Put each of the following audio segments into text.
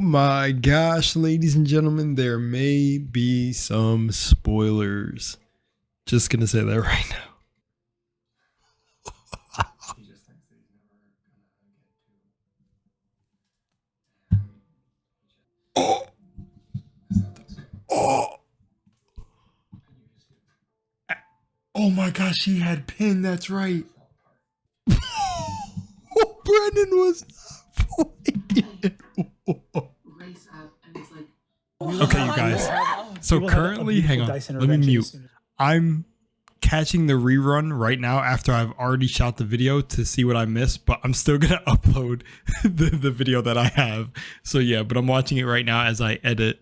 my gosh, ladies and gentlemen, there may be some spoilers. Just gonna say that right now. Oh. Oh. Oh my gosh, she had pin, that's right. Brennan was not playing. Okay, you guys. So currently, hang on, let me mute. I'm catching the rerun right now after I've already shot the video to see what I missed, but I'm still gonna upload the video that I have. So yeah, but I'm watching it right now as I edit.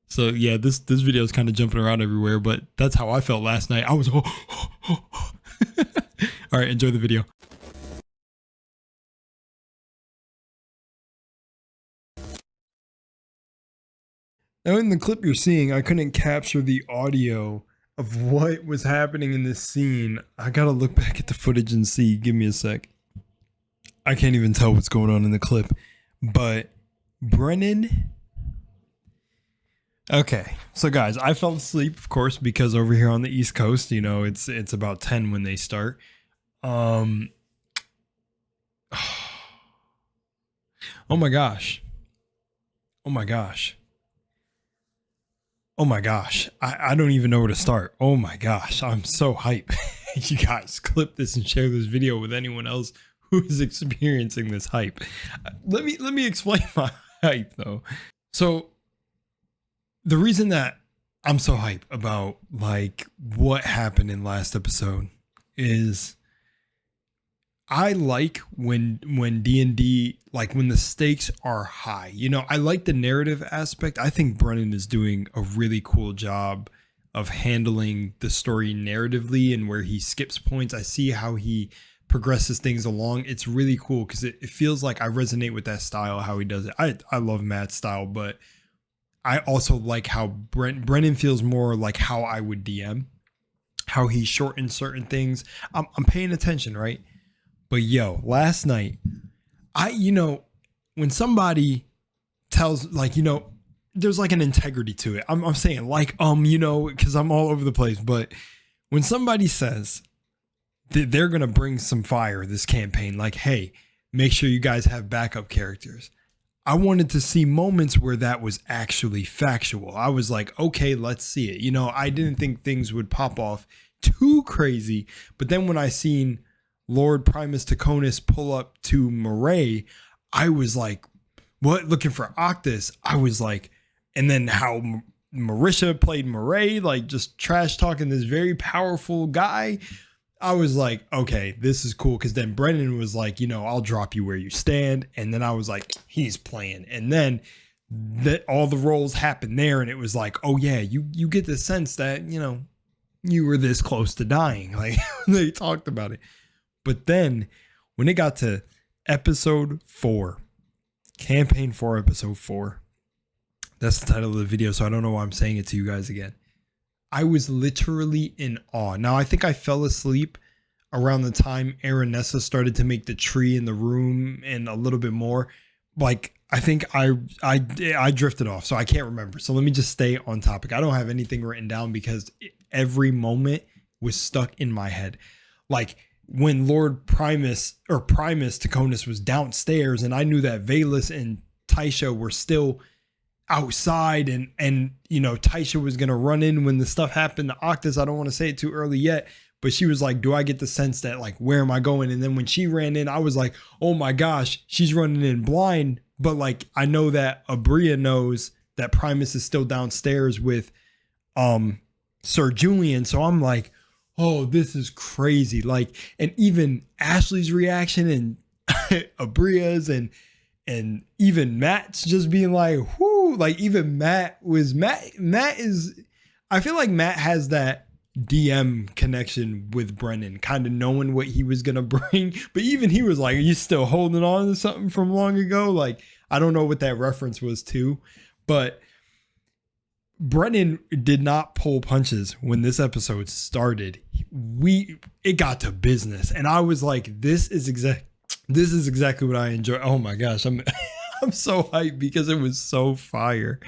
So yeah, this video is kind of jumping around everywhere, but that's how I felt last night. I was all right, enjoy the video. Now in the clip you're seeing, I couldn't capture the audio of what was happening in this scene. I gotta look back at the footage and see. Give me a sec. I can't even tell what's going on in the clip. But Brennan... Okay, so guys, I fell asleep, of course, because over here on the East Coast, you know, it's about 10 when they start. Oh my gosh. Oh my gosh. Oh my gosh, I don't even know where to start. Oh my gosh, I'm so hype. You guys clip this and share this video with anyone else who is experiencing this hype. Let me explain my hype though. So the reason that I'm so hype about like what happened in last episode is I like when D&D, like when the stakes are high, you know, I like the narrative aspect. I think Brennan is doing a really cool job of handling the story narratively and where he skips points. I see how he progresses things along. It's really cool because it feels like I resonate with that style, how he does it. I love Matt's style, but I also like how Brennan feels more like how I would DM, how he shortens certain things. I'm paying attention, right? But yo, last night, you know, when somebody tells, like, you know, there's like an integrity to it. I'm saying like, you know, because I'm all over the place. But when somebody says that they're going to bring some fire this campaign, like, hey, make sure you guys have backup characters. I wanted to see moments where that was actually factual. I was like, okay, let's see it. You know, I didn't think things would pop off too crazy. But then when I seen Lord Primus Taconis pull up to Murray, I was like, what? Looking for Octus. I was like, and then how Marisha played Murray, like just trash talking this very powerful guy. I was like, okay, this is cool. Cause then Brennan was like, you know, I'll drop you where you stand. And then I was like, he's playing. And then all the roles happened there. And it was like, oh yeah, you get the sense that, you know, you were this close to dying. Like they talked about it. But then when it got to episode 4, campaign 4, episode 4, that's the title of the video. So I don't know why I'm saying it to you guys again. I was literally in awe. Now, I think I fell asleep around the time Aranessa started to make the tree in the room and a little bit more. Like, I think I drifted off, so I can't remember. So let me just stay on topic. I don't have anything written down because every moment was stuck in my head. Like, when Lord Primus Taconis was downstairs and I knew that Valus and Taisha were still outside and you know, Taisha was going to run in when the stuff happened to Octus. I don't want to say it too early yet, but she was like, do I get the sense that like, where am I going? And then when she ran in, I was like, oh my gosh, she's running in blind. But like, I know that Abria knows that Primus is still downstairs with Sir Julian. So I'm like, oh, this is crazy. Like, and even Ashley's reaction and Abria's and even Matt's just being like, whoo, like even Matt is, I feel like Matt has that DM connection with Brennan, kind of knowing what he was going to bring. But even he was like, are you still holding on to something from long ago? Like, I don't know what that reference was to, but Brennan did not pull punches when this episode started. It got to business. And I was like, this is exactly what I enjoy. Oh my gosh. I'm I'm so hyped because it was so fire.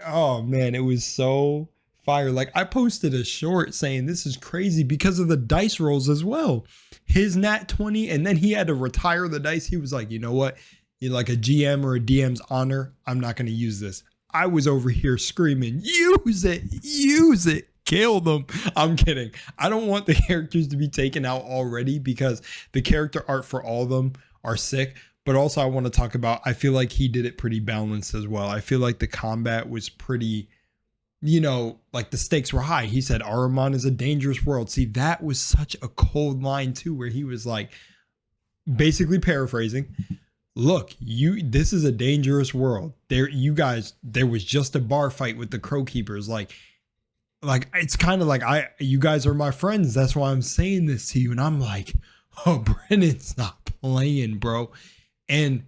Oh man, it was so fire. Like I posted a short saying this is crazy because of the dice rolls as well. His nat 20, and then he had to retire the dice. He was like, you know what? You like a GM or a DM's honor. I'm not going to use this. I was over here screaming, use it, kill them. I'm kidding. I don't want the characters to be taken out already because the character art for all of them are sick. But also I want to talk about, I feel like he did it pretty balanced as well. I feel like the combat was pretty, you know, like the stakes were high. He said, Ahriman is a dangerous world. See, that was such a cold line too, where he was like, basically paraphrasing, look, this is a dangerous world. There was just a bar fight with the Crow Keepers. Like it's kind of like you guys are my friends. That's why I'm saying this to you. And I'm like, oh, Brennan's not playing, bro. And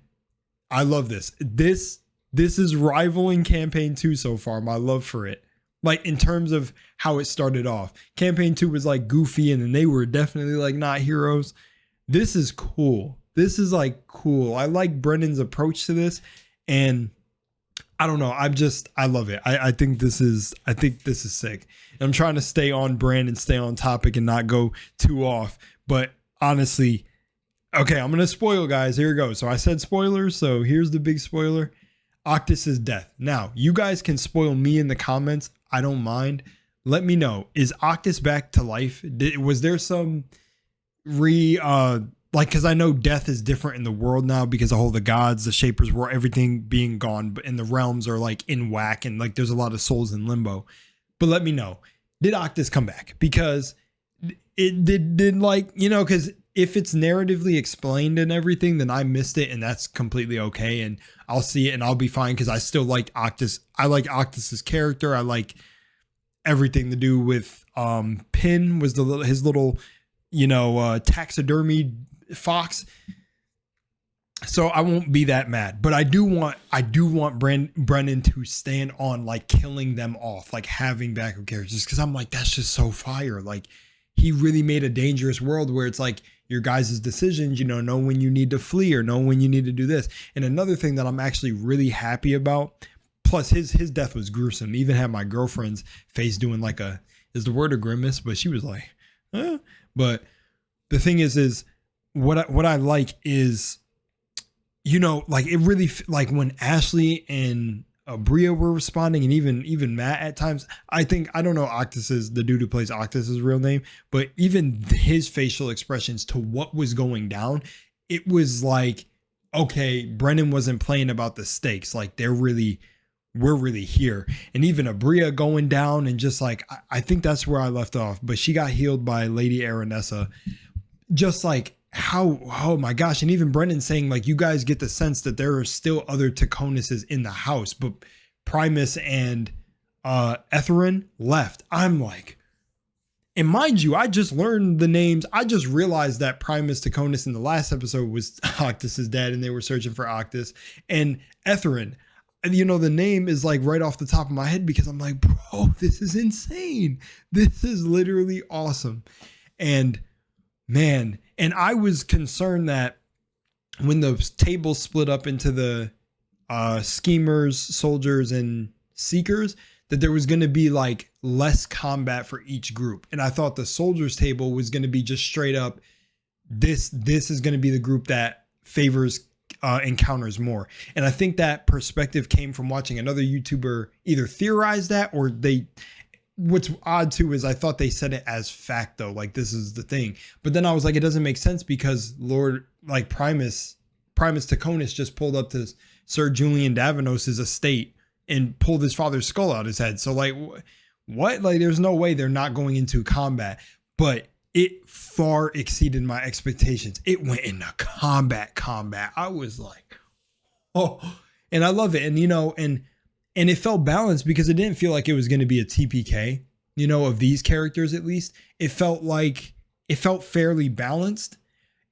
I love this. This is rivaling campaign 2 so far. My love for it. Like in terms of how it started off. Campaign 2 was like goofy and then they were definitely like not heroes. This is cool. This is like cool. I like Brennan's approach to this, and I don't know. I love it. I think this is sick. And I'm trying to stay on brand and stay on topic and not go too off. But honestly, okay, I'm gonna spoil, guys. Here we go. So I said spoilers. So here's the big spoiler: Octus's death. Now you guys can spoil me in the comments. I don't mind. Let me know. Is Octus back to life? Was there some like, because I know death is different in the world now because of all the gods, the shapers, were everything being gone, but in the realms are like in whack and like there's a lot of souls in limbo. But let me know, did Octus come back? Because it did like, you know, because if it's narratively explained and everything, then I missed it, and that's completely okay. And I'll see it and I'll be fine because I still like Octus. I like Octus's character. I like everything to do with Pin was his little, you know, taxidermy fox. So I won't be that mad, but I do want Brennan to stand on like killing them off, like having backup characters, because I'm like, that's just so fire. Like he really made a dangerous world where it's like your guys' decisions, you know when you need to flee or know when you need to do this. And another thing that I'm actually really happy about, plus his death was gruesome. Even had my girlfriend's face doing like is the word a grimace, but she was like, huh? But the thing is what I like is, you know, like it really, like when Ashley and Bria were responding, and even Matt at times, I don't know the dude who plays Octus's real name, but even his facial expressions to what was going down, it was like, okay, Brennan wasn't playing about the stakes. Like we're really here. And even Abria going down, and just like, I think that's where I left off, but she got healed by Lady Aranessa. Just like how, oh my gosh. And even Brennan saying like, you guys get the sense that there are still other Taconuses in the house, but Primus and Etherin left. I'm like, and mind you, I just learned the names. I just realized that Primus Taconus in the last episode was Octus's dad, and they were searching for Octus. And Etherin, you know, the name is like right off the top of my head because I'm like, bro, this is insane. This is literally awesome. And man, and I was concerned that when the table split up into the schemers, soldiers, and seekers, that there was going to be like less combat for each group. And I thought the soldiers table was going to be just straight up, this is going to be the group that favors encounters more. And I think that perspective came from watching another YouTuber either theorize that, or what's odd too is I thought they said it as fact though, like this is the thing. But then I was like, it doesn't make sense because Primus Taconus just pulled up to Sir Julian Davenos's estate and pulled his father's skull out his head. So like, what? Like, there's no way they're not going into combat. But it far exceeded my expectations. It went into combat. I was like, oh, and I love it. And, you know, and it felt balanced because it didn't feel like it was going to be a TPK, you know, of these characters. At least it felt fairly balanced.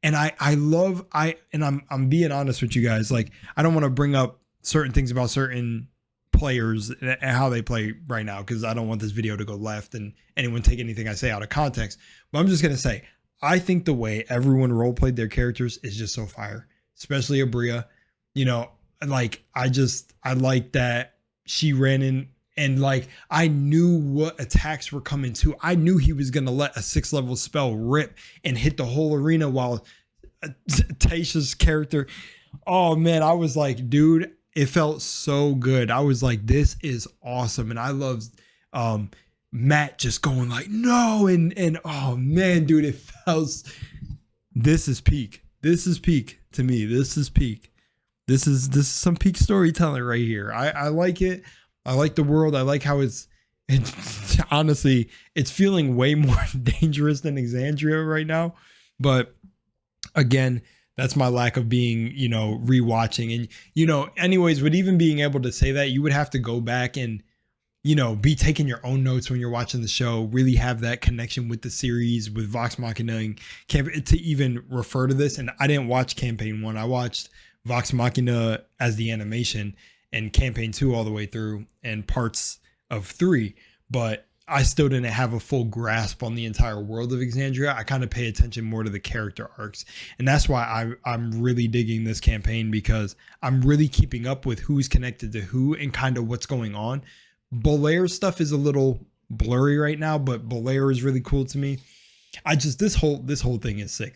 And I'm being honest with you guys. Like, I don't want to bring up certain things about certain players and how they play right now, because I don't want this video to go left and anyone take anything I say out of context. But I'm just going to say, I think the way everyone role played their characters is just so fire, especially Abria. you know, like I like that she ran in and like I knew what attacks were coming too. I knew he was gonna let a 6th level spell rip and hit the whole arena while Tasha's character. Oh man, I was like, dude, it felt so good. I was like, this is awesome. And I loved Matt just going like, no, and oh man, dude, it felt, this is peak. This is peak to me. This is peak. This is some peak storytelling right here. I like it. I like the world. I like how it's honestly, it's feeling way more dangerous than Exandria right now. But again, that's my lack of being, you know, rewatching. And, you know, anyways, with even being able to say that, you would have to go back and, you know, be taking your own notes when you're watching the show, really have that connection with the series, with Vox Machina and to even refer to this. And I didn't watch campaign 1. I watched Vox Machina as the animation and campaign 2 all the way through and parts of 3. But I still didn't have a full grasp on the entire world of Exandria. I kind of pay attention more to the character arcs. And that's why I'm really digging this campaign, because I'm really keeping up with who's connected to who and kind of what's going on. Bolaire's stuff is a little blurry right now, but Bolaire is really cool to me. This whole thing is sick.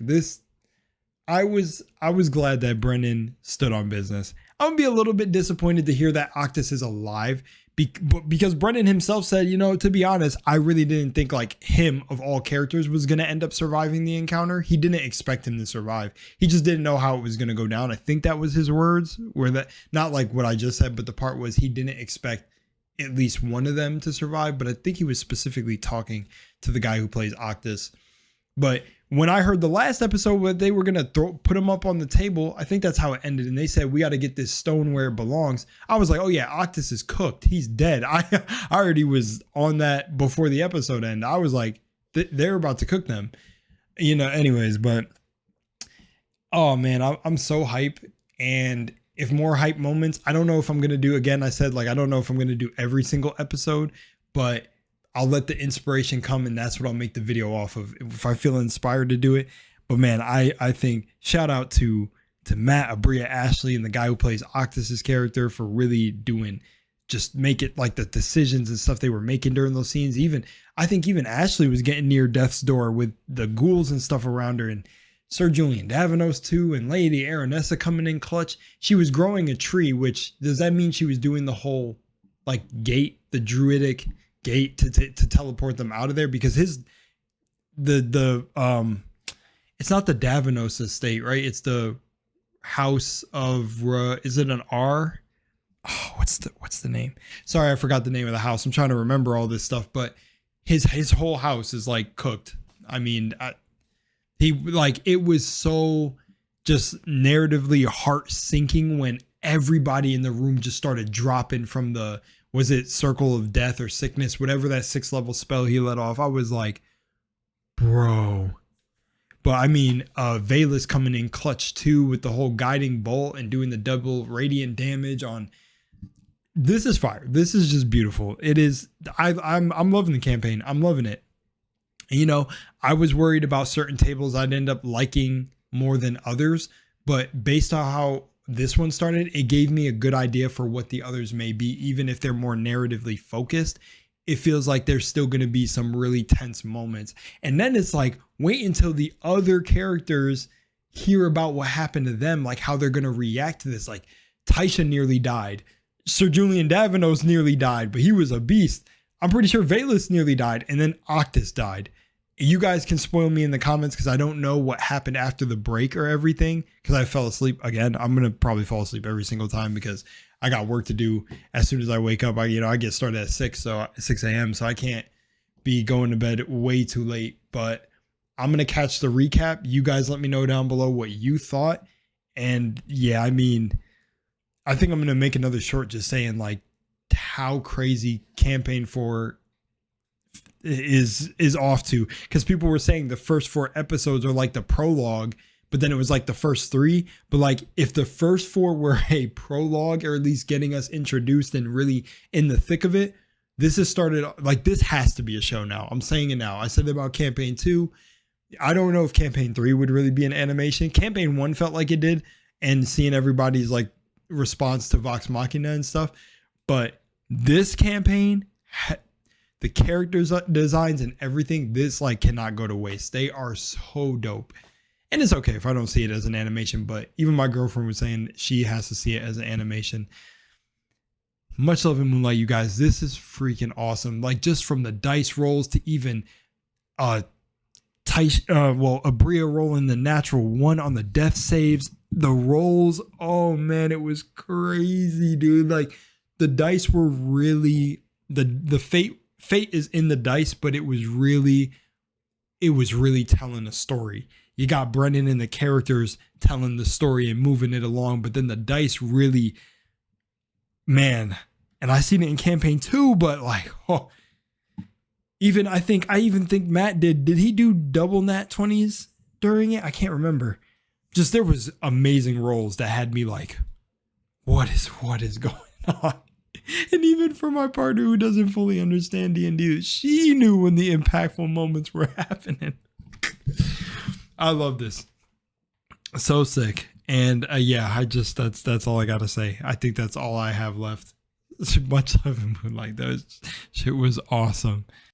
I was glad that Brennan stood on business. I'm gonna be a little bit disappointed to hear that Octus is alive, because Brennan himself said, you know, to be honest, I really didn't think like him of all characters was gonna end up surviving the encounter. He didn't expect him to survive. He just didn't know how it was gonna go down. I think that was his words, where that, not like what I just said, but the part was he didn't expect at least one of them to survive. But I think he was specifically talking to the guy who plays Octus. But when I heard the last episode where they were going to put him up on the table, I think that's how it ended. And they said, we got to get this stone where it belongs. I was like, oh yeah, Octus is cooked. He's dead. I already was on that before the episode ended. I was like, they're about to cook them, you know, anyways. But oh man, I'm so hype. And if more hype moments, I don't know if I'm going to do, again, I said, like, I don't know if I'm going to do every single episode, but I'll let the inspiration come, and that's what I'll make the video off of if I feel inspired to do it. But man, I think shout out to Matt, Abria, Ashley, and the guy who plays Octus's character for really doing, just make it like the decisions and stuff they were making during those scenes. I think even Ashley was getting near death's door with the ghouls and stuff around her, and Sir Julian Davenos too, and Lady Aranessa coming in clutch. She was growing a tree, which does that mean she was doing the whole like gate, the druidic gate to teleport them out of there? Because it's not the Davenos estate, right? It's the house of is it an R? Oh, what's the name? Sorry, I forgot the name of the house. I'm trying to remember all this stuff, but his whole house is like cooked. I mean, it was so just narratively heart sinking when everybody in the room just started dropping from the, was it Circle of Death or Sickness, whatever that 6th level spell he let off. I was like, bro. But I mean, Valus coming in clutch too with the whole guiding bolt and doing the double radiant damage on. This is fire. This is just beautiful. It is. I'm loving the campaign. I'm loving it. You know, I was worried about certain tables I'd end up liking more than others, but based on how this one started, it gave me a good idea for what the others may be. Even if they're more narratively focused, it feels like there's still going to be some really tense moments. And then it's like, wait until the other characters hear about what happened to them, like how they're going to react to this. Like Taisha nearly died. Sir Julian Davenos nearly died, but he was a beast. I'm pretty sure Valus nearly died, and then Octus died. You guys can spoil me in the comments because I don't know what happened after the break or everything, because I fell asleep again. I'm going to probably fall asleep every single time because I got work to do as soon as I wake up. I get started at 6 a.m. So I can't be going to bed way too late, but I'm going to catch the recap. You guys let me know down below what you thought. And yeah, I mean, I think I'm going to make another short just saying like how crazy campaign 4 is off to, because people were saying the first 4 episodes are like the prologue, but then it was like the first 3. But like if the first 4 were a prologue, or at least getting us introduced and really in the thick of it, this has started like, this has to be a show now. I'm saying it now. I said about campaign 2. I don't know if campaign 3 would really be an animation. Campaign 1 felt like it did, and seeing everybody's like response to Vox Machina and stuff. But this campaign, the characters designs and everything, this like cannot go to waste. They are so dope. And it's okay if I don't see it as an animation, but even my girlfriend was saying she has to see it as an animation. Much love in Moonlight, you guys. This is freaking awesome. Like, just from the dice rolls to even a Bria rolling the natural one on the death saves. The rolls, oh man, it was crazy, dude. Like, the dice were really the fate is in the dice, but it was really telling a story. You got Brendan and the characters telling the story and moving it along, but then the dice really, man, and I seen it in campaign 2, but like, oh, I even think Matt did he do double nat 20s during it? I can't remember. Just, there was amazing rolls that had me like, what is going on? And even for my partner who doesn't fully understand D&D, she knew when the impactful moments were happening. I love this. So sick. And yeah, that's all I got to say. I think that's all I have left. Much love in Moonlight. That shit was awesome.